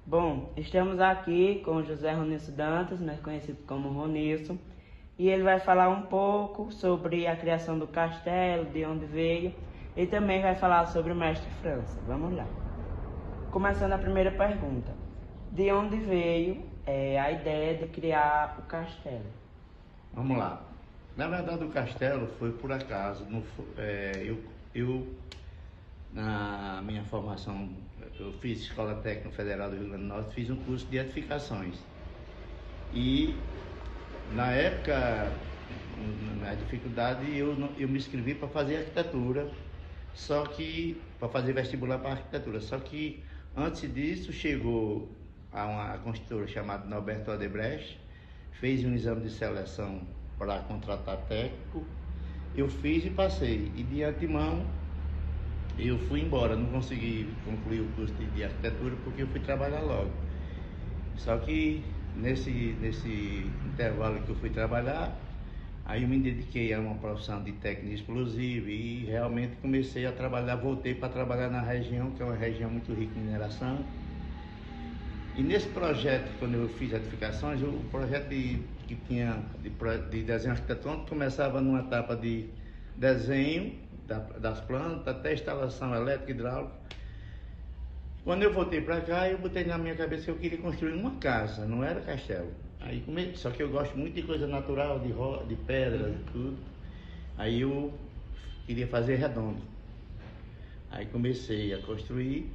Bom, estamos aqui com o José Ronilson Dantas, mais conhecido como Ronilson, e ele vai falar um pouco sobre a criação do castelo, de onde veio, e também vai falar sobre o mestre França. Vamos lá. Começando a primeira pergunta. De onde veio a ideia de criar o castelo? Vamos lá. Na verdade, o castelo foi por acaso. Na minha formação, eu fiz Escola Técnica Federal do Rio Grande do Norte, fiz um curso de edificações. E, na época, na dificuldade, eu me inscrevi para fazer arquitetura, só que, para fazer vestibular para arquitetura. Só que, antes disso, chegou a uma construtora chamada Norberto Odebrecht, fez um exame de seleção para contratar técnico, eu fiz e passei. E, de antemão, eu fui embora, não consegui concluir o curso de arquitetura porque eu fui trabalhar logo. Só que nesse intervalo que eu fui trabalhar, aí eu me dediquei a uma profissão de técnico explosivo e realmente comecei a trabalhar, voltei para trabalhar na região, que é uma região muito rica em mineração. E nesse projeto, quando eu fiz edificações, o projeto que tinha de desenho arquitetônico começava numa etapa de desenho das plantas até instalação elétrica e hidráulica. Quando eu voltei para cá, eu botei na minha cabeça que eu queria construir uma casa, não era castelo. Aí só que eu gosto muito de coisa natural, de pedras e tudo. Aí eu queria fazer redondo. Aí comecei a construir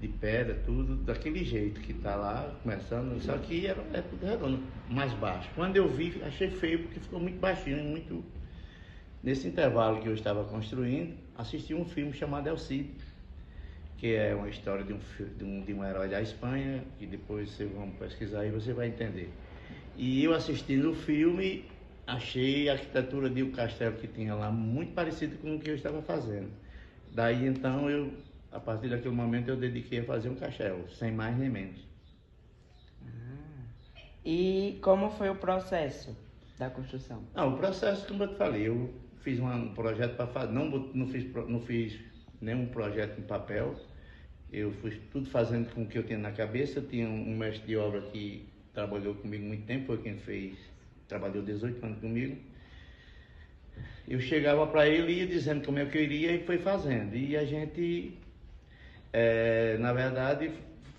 de pedra, tudo daquele jeito que está lá, começando, só que é tudo redondo, mais baixo. Quando eu vi, achei feio porque ficou muito baixinho, muito. Nesse intervalo que eu estava construindo, assisti um filme chamado El Cid, que é uma história de um herói da Espanha, que depois vocês vão pesquisar e você vai entender. E eu assistindo o filme, achei a arquitetura de um castelo que tinha lá muito parecida com o que eu estava fazendo. Daí então, a partir daquele momento, eu dediquei a fazer um castelo, sem mais nem menos. E como foi o processo da construção? Não, o processo, como eu te falei, eu fiz um projeto para fazer, não fiz nenhum projeto em papel, eu fui tudo fazendo com o que eu tinha na cabeça. Eu tinha um mestre de obra que trabalhou comigo muito tempo, foi quem trabalhou 18 anos comigo. Eu chegava para ele e ia dizendo como é que eu iria e foi fazendo. E a gente, na verdade,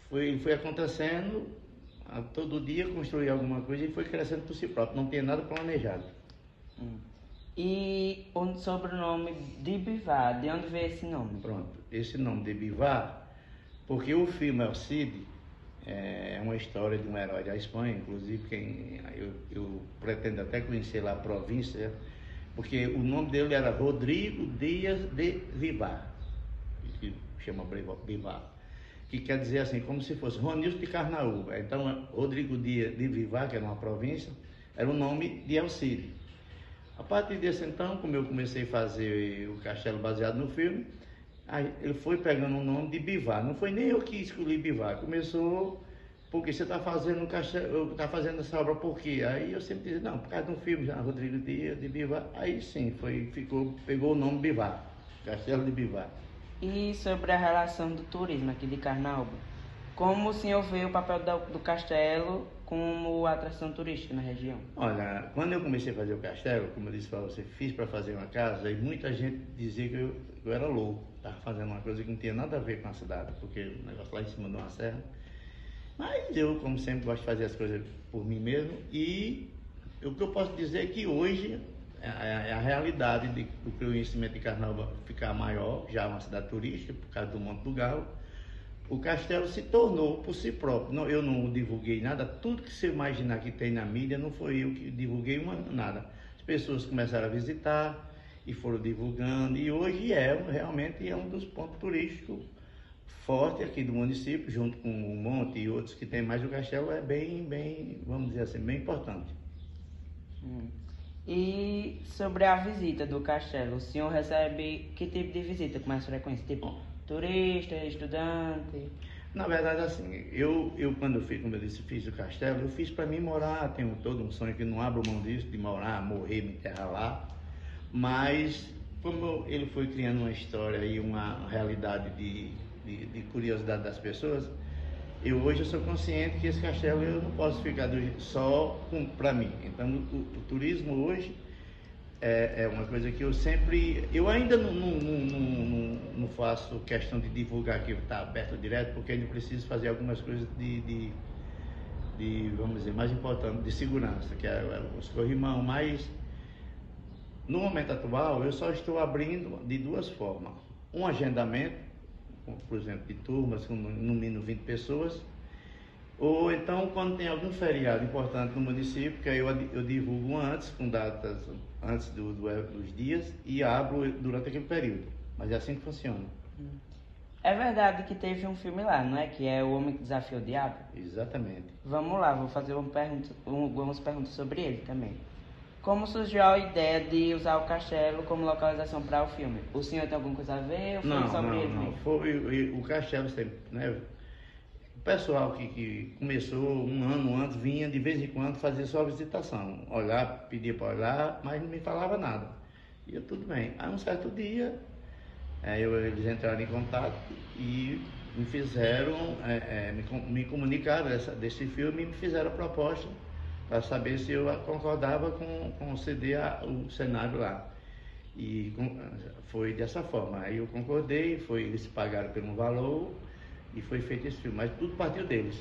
foi acontecendo, todo dia construir alguma coisa e foi crescendo por si próprio, não tinha nada planejado. E sobre o nome de Bivar, de onde veio esse nome? Pronto, esse nome de Bivar, porque o filme El Cid é uma história de um herói da Espanha, inclusive eu pretendo até conhecer lá a província, porque o nome dele era Rodrigo Dias de Vivar, que chama Bivar, que quer dizer assim, como se fosse Ronilson de Carnaúba. Então, Rodrigo Dias de Vivar, que era uma província, era o nome de El Cid. A partir desse então, como eu comecei a fazer o castelo baseado no filme, aí ele foi pegando o nome de Bivar. Não foi nem eu que escolhi Bivar, começou porque você está fazendo um castelo, está fazendo essa obra por quê? Aí eu sempre dizia, não, por causa de um filme, já Rodrigo Dias de Bivar. Aí sim, pegou o nome Bivar, Castelo de Bivar. E sobre a relação do turismo aqui de Carnaúba, como o senhor vê o papel do castelo como atração turística na região? Olha, quando eu comecei a fazer o castelo, como eu disse para você, fiz para fazer uma casa, e muita gente dizia que eu era louco, estava fazendo uma coisa que não tinha nada a ver com a cidade, porque o negócio lá em cima de uma serra. Mas eu, como sempre, gosto de fazer as coisas por mim mesmo, e o que eu posso dizer é que hoje é a realidade do conhecimento de Carnaúba ficar maior, já é uma cidade turística, por causa do Monte do Galo. O castelo se tornou por si próprio. Não, eu não divulguei nada, tudo que você imaginar que tem na mídia, não foi eu que divulguei nada. As pessoas começaram a visitar e foram divulgando, e hoje realmente é um dos pontos turísticos fortes aqui do município, junto com o Monte e outros que tem, mas o castelo é bem, vamos dizer assim, bem importante. E sobre a visita do castelo, o senhor recebe que tipo de visita com mais frequência? Tipo, turista, estudante? Na verdade, assim, eu quando eu fiz, como eu disse, fiz o castelo, eu fiz para mim morar, tenho todo um sonho que não abro mão disso, de morar, morrer, me enterrar lá, mas como ele foi criando uma história e uma realidade de curiosidade das pessoas, hoje eu sou consciente que esse castelo eu não posso ficar só para mim. Então o turismo hoje é uma coisa que eu ainda não faço questão de divulgar que está aberto direto, porque ainda preciso fazer algumas coisas vamos dizer, mais importante, de segurança, que é os corrimão, mas no momento atual eu só estou abrindo de duas formas. Um agendamento, por exemplo, de turmas com no mínimo 20 pessoas, ou então quando tem algum feriado importante no município, que aí eu divulgo antes, com datas antes dos dias, e abro durante aquele período. Mas é assim que funciona. É verdade que teve um filme lá, não é? Que é O Homem que Desafiou o Diabo? Exatamente. Vamos lá, vou fazer algumas perguntas sobre ele também. Como surgiu a ideia de usar o castelo como localização para o filme? O senhor tem alguma coisa a ver ou foi sobre ele mesmo? Foi o castelo sempre, né? O pessoal que começou um ano antes vinha de vez em quando fazer só visitação. Olhar, pedia para olhar, mas não me falava nada. E eu, tudo bem. Aí um certo dia, eles entraram em contato e me fizeram, me comunicaram desse filme e me fizeram a proposta para saber se eu concordava com ceder o cenário lá. E foi dessa forma. Aí eu concordei, eles pagaram pelo valor e foi feito esse filme, mas tudo partiu deles.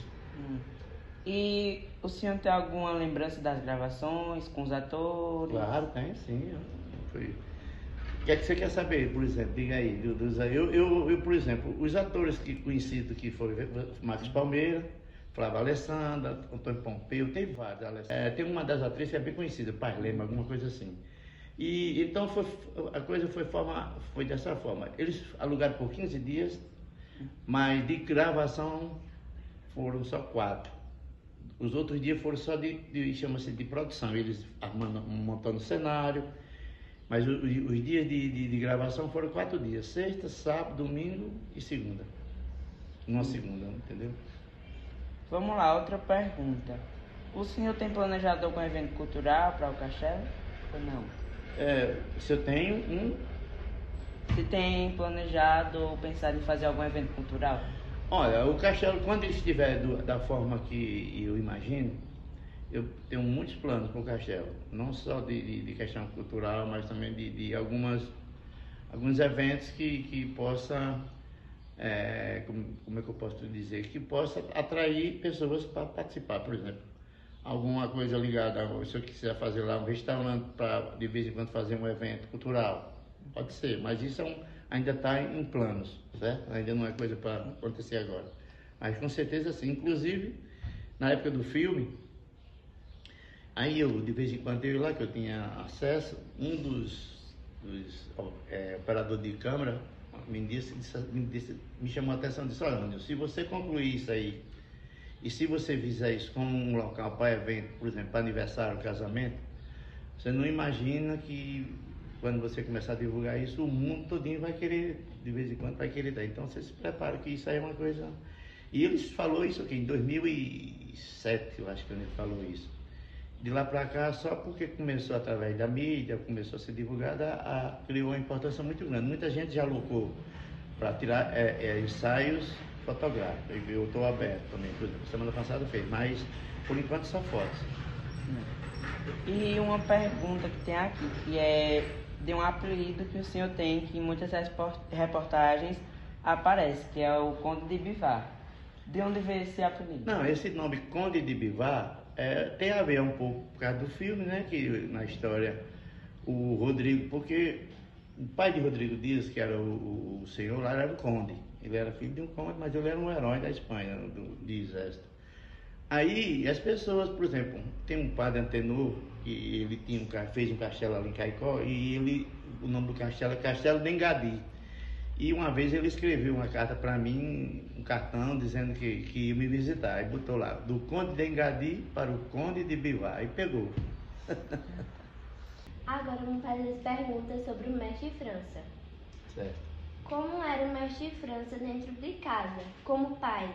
E o senhor tem alguma lembrança das gravações com os atores? Claro, tem sim. O que é que você quer saber, por exemplo? Diga aí. Eu, por exemplo, os atores que conhecidos que foram Marcos Palmeira, Flávia Alessandra, Antônio Pompeu, tem vários. Tem uma das atrizes que é bem conhecida, Parlema, alguma coisa assim. E então a coisa foi dessa forma. Eles alugaram por 15 dias, mas de gravação foram só 4. Os outros dias foram só chama-se de produção, eles montando cenário. Mas os dias de gravação foram 4 dias, sexta, sábado, domingo e segunda. Uma segunda, entendeu? Vamos lá, outra pergunta. O senhor tem planejado algum evento cultural para o castelo ou não? Se eu tenho Se tem planejado ou pensado em fazer algum evento cultural? Olha, o castelo, quando ele estiver da forma que eu imagino, eu tenho muitos planos para o castelo. Não só de questão cultural, mas também de alguns eventos que possa... como é que eu posso dizer? Que possa atrair pessoas para participar, por exemplo. Alguma coisa ligada, se eu quiser fazer lá um restaurante para de vez em quando fazer um evento cultural, pode ser, mas isso ainda está em planos, certo? Ainda não é coisa para acontecer agora. Mas com certeza sim, inclusive na época do filme, aí eu de vez em quando eu ia lá, que eu tinha acesso, um dos operadores de câmera me chamou a atenção e disse: olha, se você concluir isso aí, e se você fizer isso como um local para evento, por exemplo, para aniversário, casamento, você não imagina que quando você começar a divulgar isso, o mundo todinho vai querer, de vez em quando vai querer dar. Então você se prepara que isso aí é uma coisa... E ele falou isso aqui em 2007, eu acho que ele falou isso. De lá para cá, só porque começou através da mídia, começou a ser divulgada, criou uma importância muito grande. Muita gente já alocou para tirar ensaios fotográficos. Eu estou aberto também, por exemplo, semana passada fez, mas por enquanto só fotos. E uma pergunta que tem aqui, que é de um apelido que o senhor tem, que em muitas reportagens aparece, que é o Conde de Bivar. De onde veio esse apelido? Não, esse nome Conde de Bivar tem a ver um pouco por causa do filme, né? Que na história o Rodrigo, porque o pai de Rodrigo Dias, que era o senhor lá, era o conde. Ele era filho de um conde, mas ele era um herói da Espanha, de exército. Aí as pessoas, por exemplo, tem um padre Antenor, que ele fez um castelo ali em Caicó, e o nome do castelo é Castelo de Engadi. E uma vez ele escreveu uma carta para mim, um cartão, dizendo que ia me visitar. E botou lá, do Conde de Engadi para o Conde de Bivar. E pegou. Agora vamos fazer as perguntas sobre o mestre França. Certo. Como era o mestre França dentro de casa, como pai?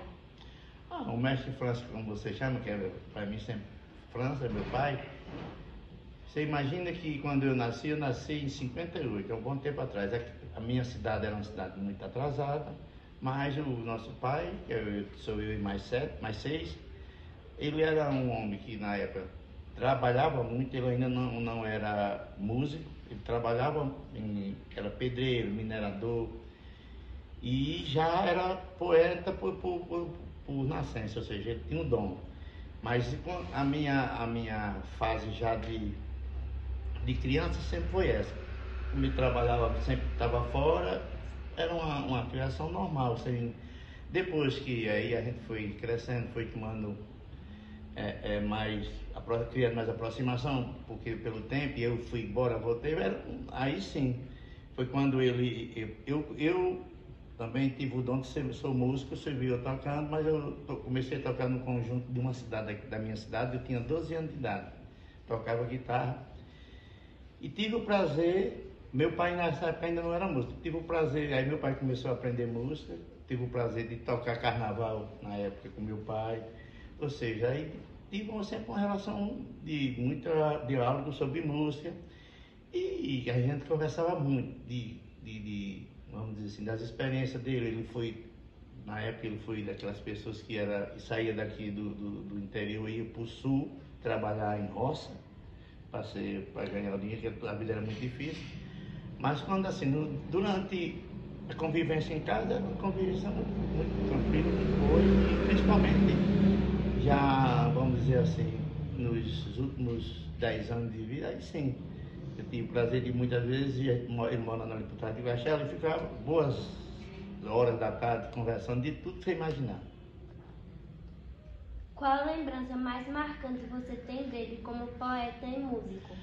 O mestre França, como você chama, que para mim sempre França, é meu pai. Você imagina que quando eu nasci em 58, é um bom tempo atrás. A minha cidade era uma cidade muito atrasada, Mas o nosso pai, sou eu e mais seis, ele era um homem que na época trabalhava muito, ele ainda não era músico, ele trabalhava, era pedreiro, minerador, e já era poeta por nascença, ou seja, ele tinha um dom. Mas a minha fase já de criança sempre foi essa. Como ele trabalhava, sempre estava fora, era uma criação normal. Assim. Depois que aí a gente foi crescendo, foi tomando criando mais aproximação, porque pelo tempo, eu fui embora, voltei, aí sim, foi quando eu também tive o dom de sou músico, servi eu tocando, mas eu comecei a tocar no conjunto de uma cidade, da minha cidade, eu tinha 12 anos de idade, tocava guitarra, e tive o prazer, meu pai nessa época ainda não era músico, tive o prazer, aí meu pai começou a aprender música, tive o prazer de tocar carnaval na época com meu pai, ou seja, aí tive sempre uma relação de muito diálogo sobre música, e a gente conversava muito vamos dizer assim, das experiências dele. Ele foi, na época ele foi daquelas pessoas que saía daqui do interior e ia para o sul trabalhar em roça para ganhar dinheiro, porque a vida era muito difícil. Mas quando assim, durante a convivência em casa, era uma convivência muito tranquila, muito boa, e principalmente já, vamos dizer assim, nos últimos 10 anos de vida, aí sim. Eu tive o prazer de muitas vezes ele mora na Liputada de Guaxela e ficava boas horas da tarde conversando de tudo que você imaginar. Qual a lembrança mais marcante você tem dele como poeta e músico?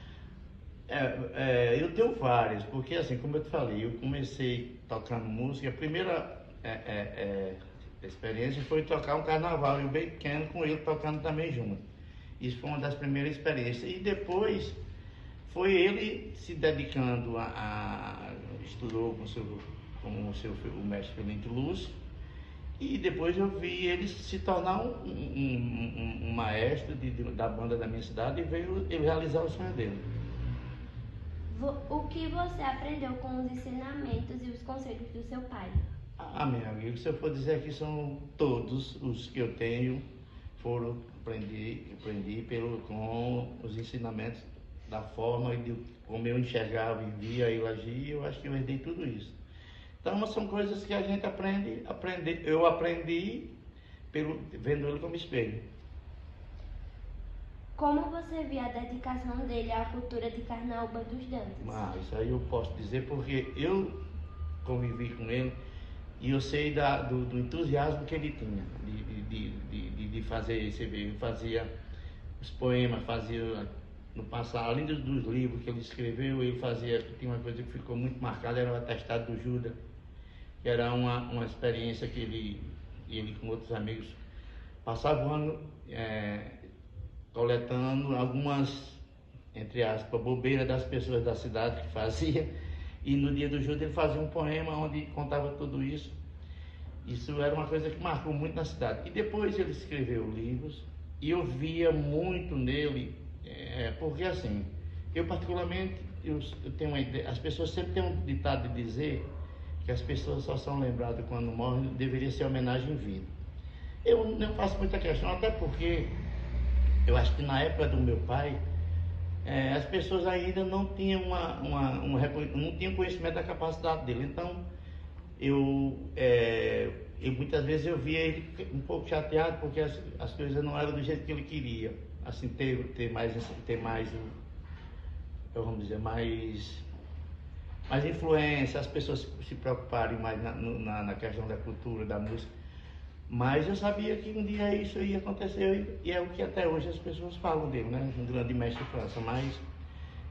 Eu tenho várias, porque assim, como eu te falei, eu comecei tocando música, a primeira experiência foi tocar um carnaval, eu bem pequeno com ele tocando também junto. Isso foi uma das primeiras experiências. E depois foi ele se dedicando estudou com o mestre Felipe Lúcio, e depois eu vi ele se tornar um maestro da banda da minha cidade, e veio ele realizar o sonho dele. O que você aprendeu com os ensinamentos e os conselhos do seu pai? Meu amigo, se eu for dizer aqui, são todos os que eu tenho, aprendi com os ensinamentos, da forma de como eu enxergava e via ele agir, eu acho que eu herdei tudo isso. Então são coisas que a gente eu aprendi vendo ele como espelho. Como você vê a dedicação dele à cultura de Carnaúba dos Dantas? Isso aí eu posso dizer porque eu convivi com ele e eu sei do entusiasmo que ele tinha de fazer isso. Ele fazia os poemas, no passado, além dos livros que ele escreveu, tinha uma coisa que ficou muito marcada, era o atestado do Judas, que era uma experiência que ele com outros amigos passavam o ano coletando algumas, entre aspas, bobeiras das pessoas da cidade que fazia, e no dia do Judas ele fazia um poema onde contava tudo isso. Isso era uma coisa que marcou muito na cidade. E depois ele escreveu livros, e eu via muito nele, porque assim, eu particularmente, eu tenho uma ideia, as pessoas sempre têm um ditado de dizer que as pessoas só são lembradas quando morrem, deveria ser homenagem em vida. Eu não faço muita questão, até porque eu acho que na época do meu pai, as pessoas ainda não tinham não tinham conhecimento da capacidade dele. Então, eu muitas vezes eu via ele um pouco chateado porque as coisas não eram do jeito que ele queria. Assim, ter mais, vamos dizer, mais influência, as pessoas se preocuparem mais na questão da cultura, da música. Mas eu sabia que um dia isso ia acontecer, e é o que até hoje as pessoas falam dele, né? Um grande mestre de França. Mas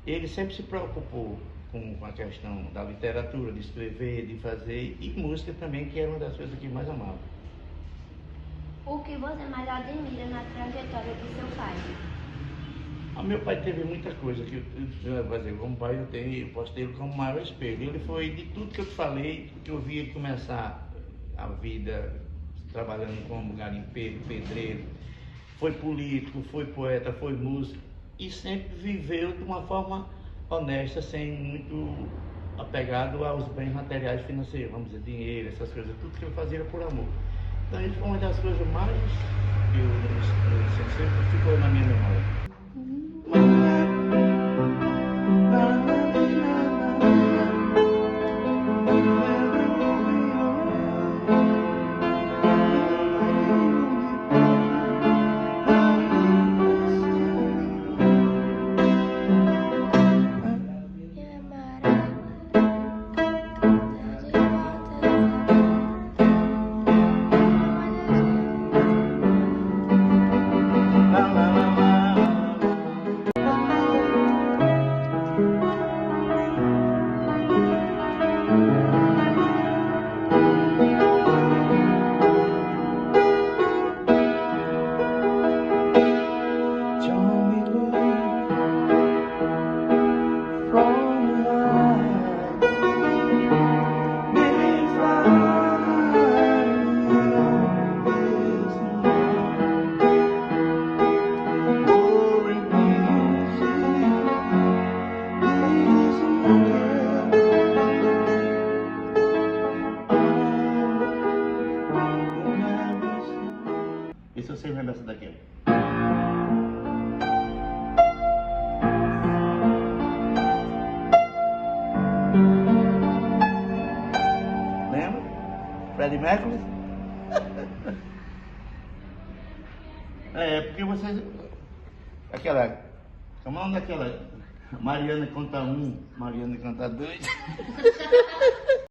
ele sempre se preocupou com a questão da literatura, de escrever, de fazer, e música também, que era uma das coisas que mais amava. O que você mais admira na trajetória do seu pai? Meu pai teve muita coisa que como pai eu posso ter ele como maior espelho. Ele foi, de tudo que eu te falei, que eu vi ele começar a vida trabalhando como garimpeiro, pedreiro, foi político, foi poeta, foi músico, e sempre viveu de uma forma honesta, sem muito apegado aos bens materiais financeiros, vamos dizer, dinheiro, essas coisas, tudo que ele fazia era por amor. Então isso foi uma das coisas mais que eu sempre ficou na minha memória. E se você lembra essa daqui? Lembra? Freddie Mercury? Porque você... Aquela... Como é o nome daquela? Mariana conta 1, Mariana conta 2.